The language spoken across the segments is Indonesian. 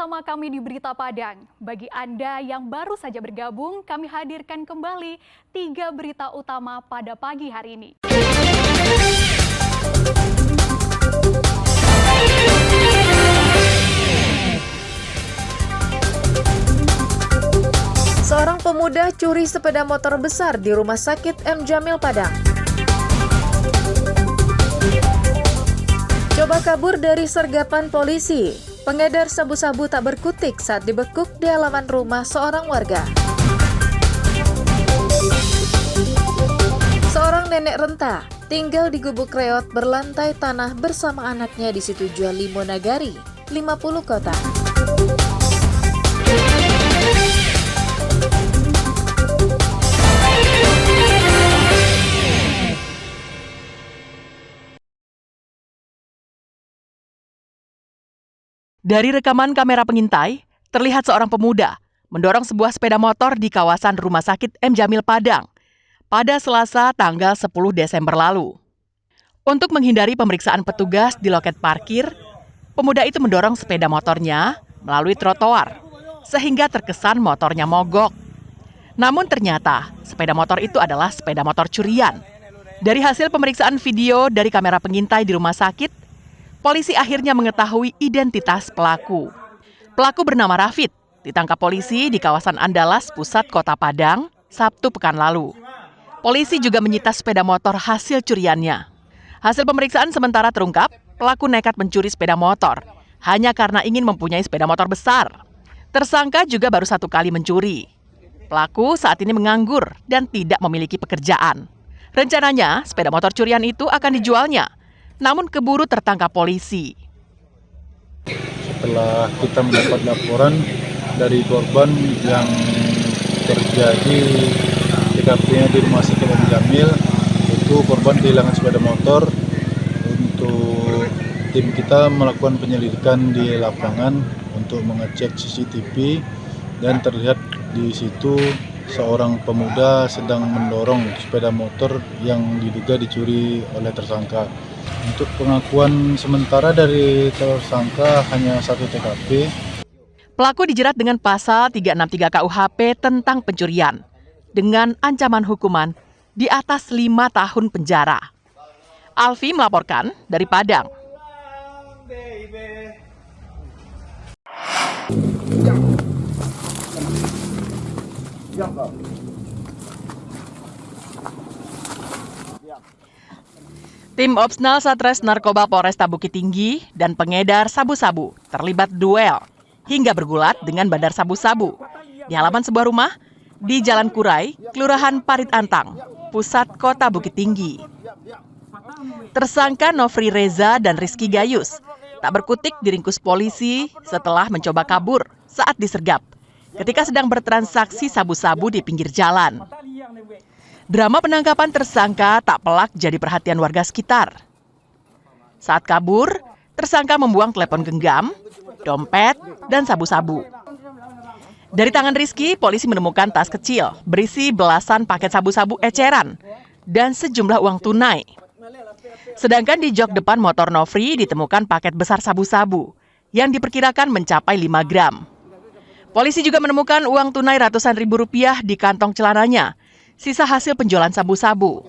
bersama kami di Berita Padang. Bagi Anda yang baru saja bergabung, kami hadirkan kembali 3 berita utama pada pagi hari ini. Seorang pemuda curi sepeda motor besar di Rumah Sakit M. Jamil Padang. Coba kabur dari sergapan polisi. Pengedar sabu-sabu tak berkutik saat dibekuk di halaman rumah seorang warga. Seorang nenek renta tinggal di gubuk reot berlantai tanah bersama anaknya di situ jual Limonagari, 50 kota. Dari rekaman kamera pengintai, terlihat seorang pemuda mendorong sebuah sepeda motor di kawasan Rumah Sakit M. Jamil Padang pada Selasa tanggal 10 Desember lalu. Untuk menghindari pemeriksaan petugas di loket parkir, pemuda itu mendorong sepeda motornya melalui trotoar, sehingga terkesan motornya mogok. Namun ternyata sepeda motor itu adalah sepeda motor curian. Dari hasil pemeriksaan video dari kamera pengintai di rumah sakit, polisi akhirnya mengetahui identitas pelaku. Pelaku bernama Rafid, ditangkap polisi di kawasan Andalas, pusat kota Padang, Sabtu pekan lalu. Polisi juga menyita sepeda motor hasil curiannya. Hasil pemeriksaan sementara terungkap, pelaku nekat mencuri sepeda motor, hanya karena ingin mempunyai sepeda motor besar. Tersangka juga baru 1 kali mencuri. Pelaku saat ini menganggur dan tidak memiliki pekerjaan. Rencananya, sepeda motor curian itu akan dijualnya, namun keburu tertangkap polisi. Setelah kita mendapat laporan dari korban yang terjadi TKP-nya di Rumah Sakit M. Jamil, itu korban kehilangan sepeda motor. Untuk tim kita melakukan penyelidikan di lapangan untuk mengecek CCTV dan terlihat di situ seorang pemuda sedang mendorong sepeda motor yang diduga dicuri oleh tersangka. Untuk pengakuan sementara dari tersangka hanya 1 TKP. Pelaku dijerat dengan pasal 363 KUHP tentang pencurian dengan ancaman hukuman di atas 5 tahun penjara. Alfi melaporkan dari Padang. Tim Opsnal Satres Narkoba Polresta Bukit Tinggi dan pengedar sabu-sabu terlibat duel hingga bergulat dengan bandar sabu-sabu di halaman sebuah rumah di Jalan Kurai, Kelurahan Parit Antang, pusat kota Bukit Tinggi. Tersangka Nofri Reza dan Rizky Gayus tak berkutik diringkus polisi setelah mencoba kabur saat disergap ketika sedang bertransaksi sabu-sabu di pinggir jalan. Drama penangkapan tersangka tak pelak jadi perhatian warga sekitar. Saat kabur, tersangka membuang telepon genggam, dompet, dan sabu-sabu. Dari tangan Rizky, polisi menemukan tas kecil berisi belasan paket sabu-sabu eceran dan sejumlah uang tunai. Sedangkan di jok depan motor Nofri ditemukan paket besar sabu-sabu yang diperkirakan mencapai 5 gram. Polisi juga menemukan uang tunai ratusan ribu rupiah di kantong celananya, sisa hasil penjualan sabu-sabu.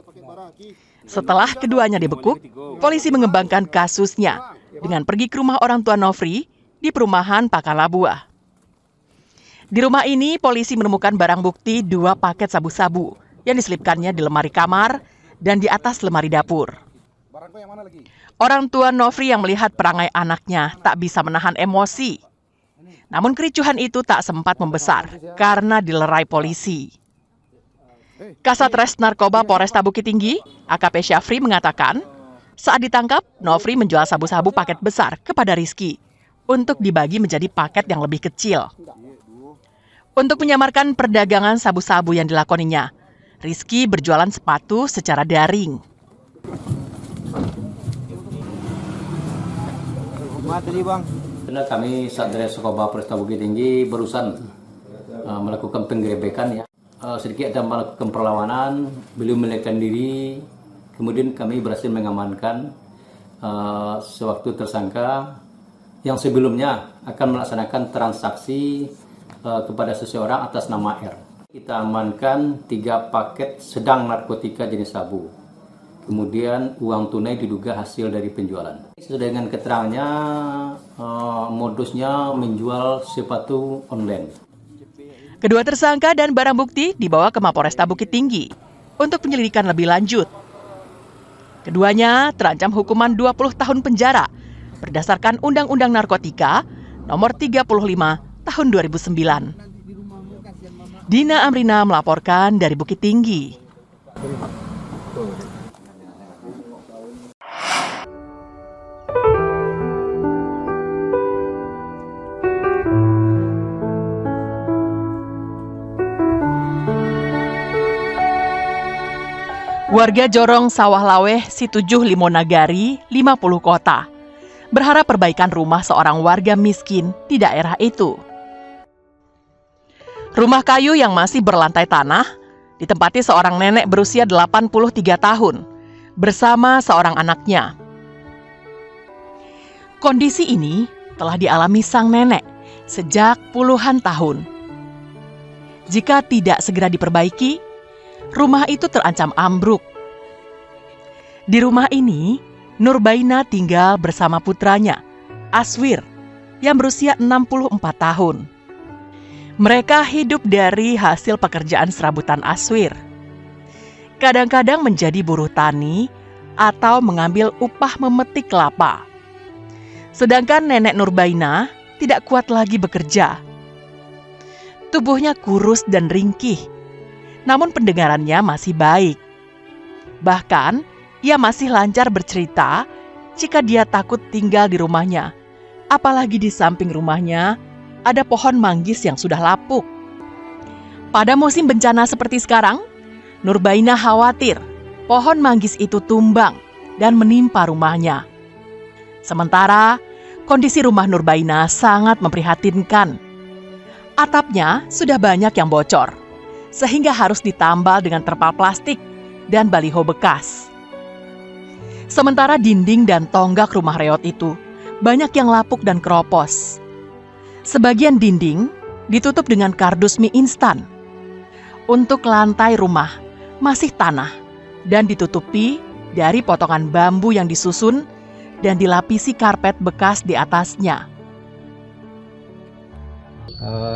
Setelah keduanya dibekuk, polisi mengembangkan kasusnya dengan pergi ke rumah orang tua Nofri di perumahan Pakalabuah. Di rumah ini, polisi menemukan barang bukti 2 paket sabu-sabu yang diselipkannya di lemari kamar dan di atas lemari dapur. Orang tua Nofri yang melihat perangai anaknya tak bisa menahan emosi. Namun kericuhan itu tak sempat membesar karena dilerai polisi. Kasatres Narkoba Polresta Bukit Tinggi, AKP Syafri mengatakan, saat ditangkap, Nofri menjual sabu-sabu paket besar kepada Rizky untuk dibagi menjadi paket yang lebih kecil. Untuk menyamarkan perdagangan sabu-sabu yang dilakoninya, Rizky berjualan sepatu secara daring. Benar, kami Satres Narkoba Polresta Bukit Tinggi berusaha melakukan penggerebekan ya. Sedikit ada melakukan perlawanan, beliau melarikan diri, kemudian kami berhasil mengamankan sewaktu tersangka yang sebelumnya akan melaksanakan transaksi kepada seseorang atas nama R. Kita amankan 3 paket sedang narkotika jenis sabu. Kemudian uang tunai diduga hasil dari penjualan. Sesuai dengan keterangannya, modusnya menjual sepatu online. Kedua tersangka dan barang bukti dibawa ke Mapolresta Bukit Tinggi untuk penyelidikan lebih lanjut. Keduanya terancam hukuman 20 tahun penjara berdasarkan Undang-Undang Narkotika Nomor 35 Tahun 2009. Dina Amrina melaporkan dari Bukit Tinggi. Warga Jorong Sawah Laweh, Situjuh Limonagari, 50 kota, berharap perbaikan rumah seorang warga miskin di daerah itu. Rumah kayu yang masih berlantai tanah ditempati seorang nenek berusia 83 tahun bersama seorang anaknya. Kondisi ini telah dialami sang nenek sejak puluhan tahun. Jika tidak segera diperbaiki, rumah itu terancam ambruk. Di rumah ini, Nurbaina tinggal bersama putranya, Aswir, yang berusia 64 tahun. Mereka hidup dari hasil pekerjaan serabutan Aswir. Kadang-kadang menjadi buruh tani atau mengambil upah memetik kelapa. Sedangkan nenek Nurbaina tidak kuat lagi bekerja. Tubuhnya kurus dan ringkih, namun pendengarannya masih baik. Bahkan, ia masih lancar bercerita jika dia takut tinggal di rumahnya. Apalagi di samping rumahnya ada pohon manggis yang sudah lapuk. Pada musim bencana seperti sekarang, Nurbaina khawatir pohon manggis itu tumbang dan menimpa rumahnya. Sementara, kondisi rumah Nurbaina sangat memprihatinkan. Atapnya sudah banyak yang bocor, sehingga harus ditambal dengan terpal plastik dan baliho bekas. Sementara dinding dan tonggak rumah reot itu banyak yang lapuk dan keropos. Sebagian dinding ditutup dengan kardus mie instan. Untuk lantai rumah masih tanah dan ditutupi dari potongan bambu yang disusun dan dilapisi karpet bekas di atasnya.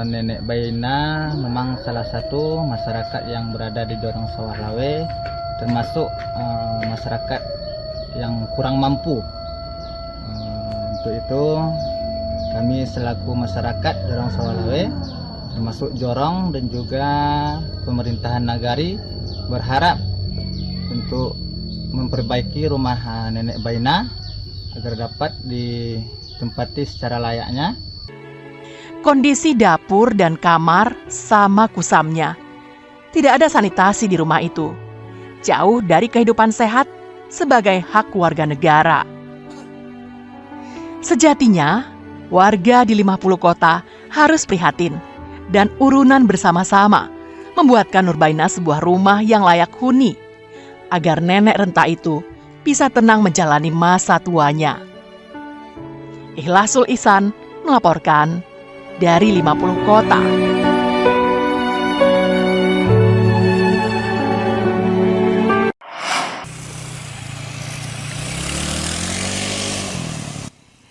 Nenek Baina memang salah satu masyarakat yang berada di Jorong Sawah Laweh, termasuk masyarakat yang kurang mampu. Untuk itu kami selaku masyarakat Jorong Sawah Laweh, termasuk Jorong dan juga pemerintahan nagari, berharap untuk memperbaiki rumah nenek Baina agar dapat ditempati secara layaknya. Kondisi dapur dan kamar sama kusamnya. Tidak ada sanitasi di rumah itu. Jauh dari kehidupan sehat sebagai hak warga negara. Sejatinya, warga di 50 kota harus prihatin dan urunan bersama-sama membuatkan Nurbaina sebuah rumah yang layak huni agar nenek renta itu bisa tenang menjalani masa tuanya. Ikhlasul Ihsan melaporkan dari 50 kota.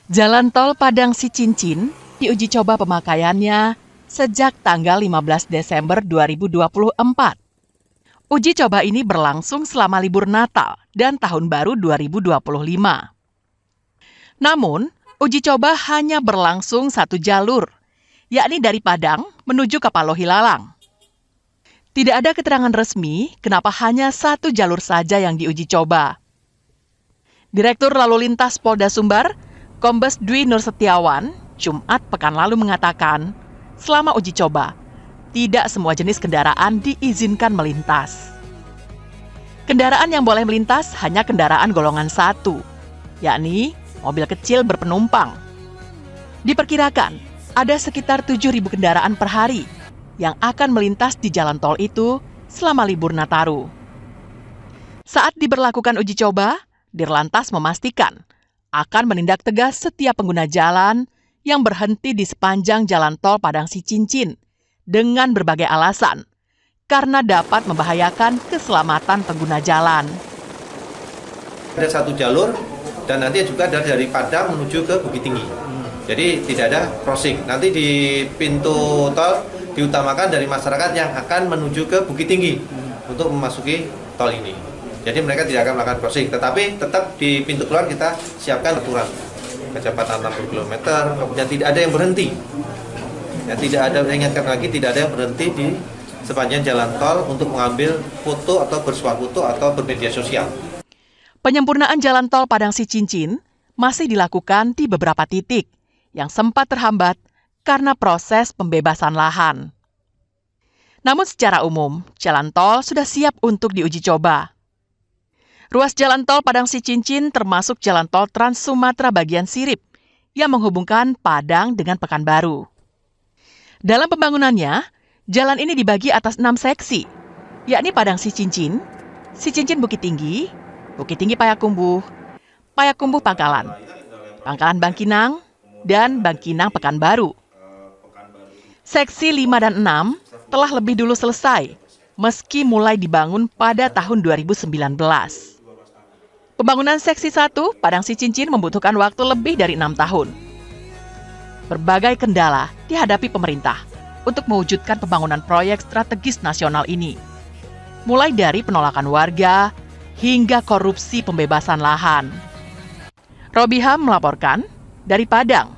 Jalan tol Padang Sicincin diuji coba pemakaiannya sejak tanggal 15 Desember 2024. Uji coba ini berlangsung selama libur Natal dan Tahun Baru 2025. Namun, uji coba hanya berlangsung satu jalur, yakni dari Padang menuju ke Palohilalang. Tidak ada keterangan resmi kenapa hanya satu jalur saja yang diuji coba. Direktur Lalu Lintas Polda Sumbar, Kombes Dwi Nur Setiawan, Jumat pekan lalu mengatakan, selama uji coba, tidak semua jenis kendaraan diizinkan melintas. Kendaraan yang boleh melintas hanya kendaraan golongan 1, yakni mobil kecil berpenumpang. Diperkirakan ada sekitar 7.000 kendaraan per hari yang akan melintas di jalan tol itu selama libur Nataru. Saat diberlakukan uji coba, Dirlantas memastikan akan menindak tegas setiap pengguna jalan yang berhenti di sepanjang jalan tol Padang Sicincin dengan berbagai alasan, karena dapat membahayakan keselamatan pengguna jalan. Ada satu jalur dan nanti juga ada dari Padang menuju ke Bukit Tinggi. Jadi tidak ada crossing. Nanti di pintu tol diutamakan dari masyarakat yang akan menuju ke Bukit Tinggi untuk memasuki tol ini. Jadi mereka tidak akan melakukan crossing, tetapi tetap di pintu keluar kita siapkan aturan kecepatan 60 km, kemudian tidak ada yang berhenti. Ya, tidak ada, ingatkan lagi, tidak ada yang berhenti di sepanjang jalan tol untuk mengambil foto atau bersuah foto atau bermedia sosial. Penyempurnaan jalan tol Padang Sicincin masih dilakukan di beberapa titik yang sempat terhambat karena proses pembebasan lahan. Namun secara umum, jalan tol sudah siap untuk diuji coba. Ruas jalan tol Padang Sicincin termasuk jalan tol Trans Sumatera bagian Sirip yang menghubungkan Padang dengan Pekanbaru. Dalam pembangunannya, jalan ini dibagi atas 6 seksi, yakni Padang Sicincin, Sicincin Bukit Tinggi, Bukit Tinggi Payakumbuh, Payakumbuh Pangkalan, Pangkalan Bangkinang, dan Bangkinang Pekanbaru. Seksi 5 dan 6 telah lebih dulu selesai, meski mulai dibangun pada tahun 2019. Pembangunan Seksi 1 Padang Sicincin membutuhkan waktu lebih dari 6 tahun. Berbagai kendala dihadapi pemerintah untuk mewujudkan pembangunan proyek strategis nasional ini. Mulai dari penolakan warga hingga korupsi pembebasan lahan. Robiham melaporkan dari Padang.